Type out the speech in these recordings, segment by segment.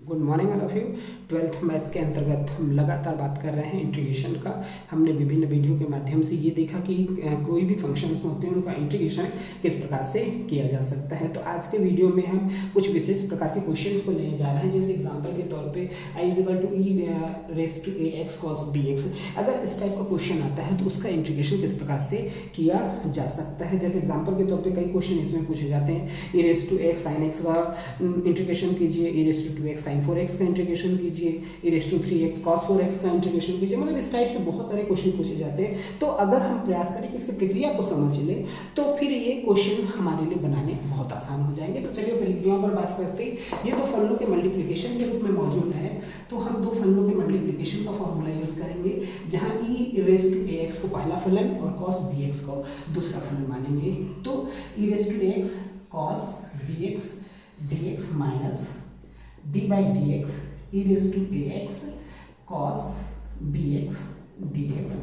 Good morning all of you. Twelfth maths के अंतर्गत हम लगातार बात कर रहे हैं इंटीग्रेशन का। हमने विभिन्न वीडियो के माध्यम से ये देखा कि कोई भी फंक्शंस होते हैं उनका इंटीग्रेशन किस प्रकार से किया जा सकता है। तो आज के वीडियो में हम कुछ विशेष प्रकार के क्वेश्चंस को लेने जा रहे हैं। जैसे एग्जांपल के तौर पे I is equal to e raise to a x cos b x. अगर इस टाइप का क्वेश्चन आता है तो उसका इंटीग्रेशन किस प्रकार से किया जा सकता है। जैसे एग्जाम्पल के तौर पर कई क्वेश्चन इसमें पूछे जाते हैं। E raise to x sine x का इंटीग्रेशन कीजिए, e raise to x sine 4x का इंटीग्रेशन कीजिए, e raise to 3x cos 4x का इंटीग्रेशन कीजिए। मतलब इस टाइप से बहुत सारे क्वेश्चन पूछे जाते हैं। तो अगर हम प्रयास करें कि इसकी प्रक्रिया को समझ लें तो फिर ये क्वेश्चन हमारे लिए बनाने बहुत आसान हो जाएंगे। तो चलिए प्रक्रियाओं पर बात करते हैं। ये दो फलनों के मल्टीप्लिकेशन के रूप में मौजूद है, तो हम दो फलनों के मल्टीप्लिकेशन का फॉर्मूला यूज करेंगे, जहाँ ई रेस टू ए एक्स को पहला फलन और cos bx को दूसरा फलन मानेंगे। तो e raise to a x cos bx dx minus d by d x e raise to a x cos b x d x.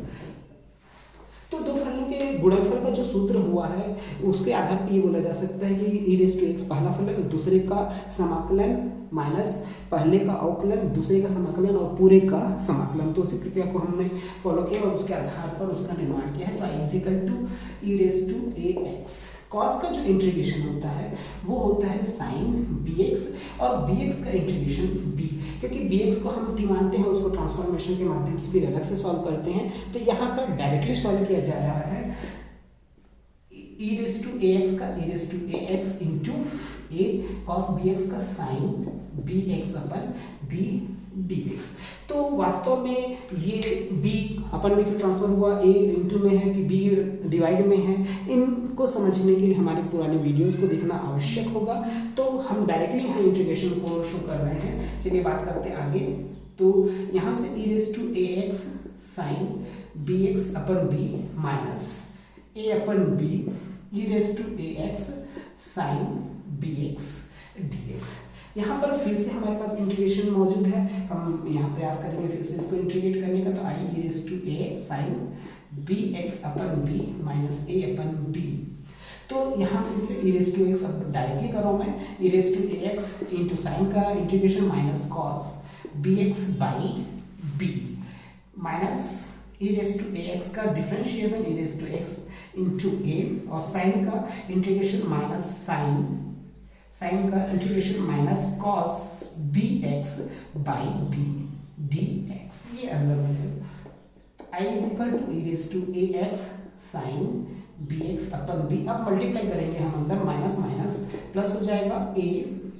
तो दो फलनों के गुणनफल का जो सूत्र हुआ है उसके आधार पर ये बोला जा सकता है कि ई रेस टू एक्स पहला फलन, दूसरे का समाकलन माइनस पहले का अवकलन, दूसरे का समाकलन और पूरे का समाकलन। तो उसी प्रक्रिया को हमने फॉलो किया और उसके आधार पर उसका निर्माण किया है। तो I is equal to e raise to a x. Cos का जो इंटीग्रेशन होता है वो होता है साइन bx और bx का इंटीग्रेशन b, क्योंकि bx को हम t मानते हैं, उसको ट्रांसफॉर्मेशन के माध्यम से फिर अलग से सॉल्व करते हैं। तो यहाँ पर डायरेक्टली सॉल्व किया जा रहा है e raise to a x का e raise to a x into a cos b x का sine b x upon b d x. तो वास्तव में ये b अपन में क्यों ट्रांसफर हुआ, a इंटू में है कि b डिवाइड में है, इनको समझने के लिए हमारे पुराने वीडियोस को देखना आवश्यक होगा। तो हम डायरेक्टली यहाँ इंटीग्रेशन को शो कर रहे हैं। चलिए बात करते हैं आगे। तो यहाँ से e raise to a x sine b x upon b minus a upon b e raise to a x sine b x d x. यहाँ पर फिर से हमारे पास इंटीग्रेशन मौजूद है। हम यहाँ प्रयास करेंगे फिर से इसको इंटीग्रेट करने का। तो I e raise to a sine b x upon b minus a upon b. तो यहाँ फिर से ई रेस टू एक्स अब डायरेक्टली कर रहा हूँ मैं, e raise to a x into sine का integration minus cos b x by b minus e raise to a x का differentiation e raise to x into a और sine का integration minus sine का integration minus cos b x by b d x. ये अंदर बनेगा। I is equal to e raise to a x sine b x upon b. अब multiply करेंगे हम अंदर, माइनस माइनस प्लस हो जाएगा a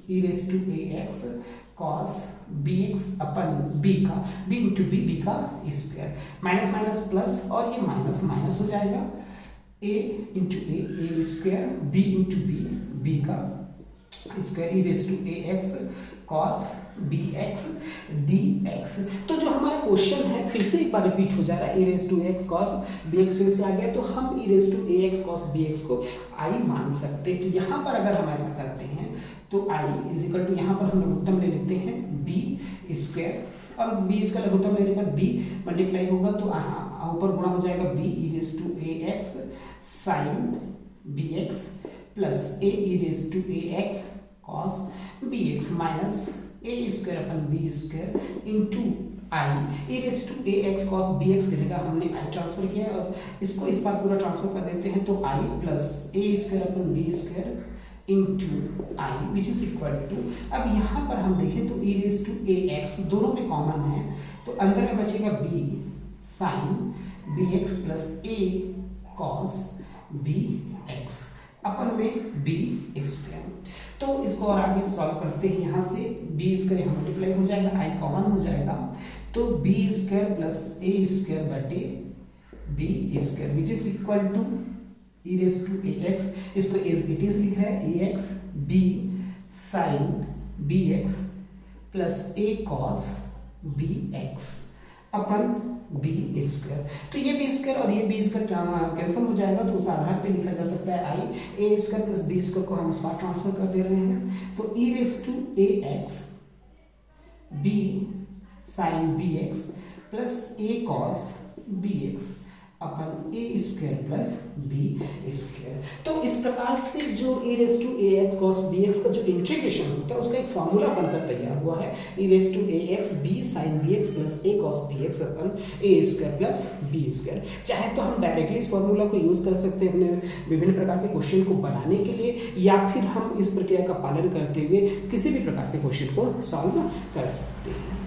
e raise to a x cos b x upon b का बी इंटू बी का square, minus minus plus और ये माइनस माइनस हो जाएगा a into a square b into b का square E raise to a x cos b x d x. तो जो हमारा क्वेश्चन है फिर से एक बार रिपीट हो जा रहा है, e raise to x cos b x फिर से आ गया। तो हम e raise to a x cos b x को आई मान सकते हैं। तो यहाँ पर अगर हम ऐसा करते हैं तो आई इज इक्वल टू यहाँ पर हम लघुत्तम ले लेते हैं बी स्क्वायर और बी स्क्वायर लघुत्तम लेने पर बी मल्टीप्लाई होगा तो ऊपर गुणा हो जाएगा b e raise to a x sine b x plus a e raise to a x cos b x minus a square upon b square into i e raise to a x cos b x की जगह हमने I transfer किया और इसको इस बार पूरा transfer कर देते हैं। तो I plus a square upon b square into I which is equal to, अब यहाँ पर हम देखें तो e raise to a x दोनों में कॉमन है, तो अंदर में बचेगा b sine b x plus a cos b x upon में बी स्क्वायर। तो इसको और आगे सॉल्व करते हैं। यहाँ से बी स्क्वायर यहाँ मल्टीप्लाई हो जाएगा, आई कॉमन हो जाएगा, तो b square plus a square बटे b square which is equal to e raise to a x, इसको एज इट इज लिख रहा है a x b sine b x plus a cos b x upon b square. तो ये B square और ये B square cancel हो जाएगा, तो उस आधार पे लिखा जा सकता है आई ए स्क्वायर प्लस बी स्क्वायर को हम उस बार ट्रांसफर कर दे रहे हैं। तो e raise to a x b sine b x plus a cos b x upon a square plus b square. तो इस प्रकार से जो e raise to a x cos b x का जो इंटीग्रेशन होता है उसका एक फॉर्मूला बनकर तैयार हुआ है, e raise to a x b sine b x plus a cos b x upon a square plus b square. चाहे तो हम डायरेक्टली इस फॉर्मूला को यूज कर सकते हैं अपने विभिन्न प्रकार के क्वेश्चन को बनाने के लिए, या फिर हम इस प्रक्रिया का पालन करते हुए किसी भी प्रकार के क्वेश्चन को सॉल्व कर सकते हैं।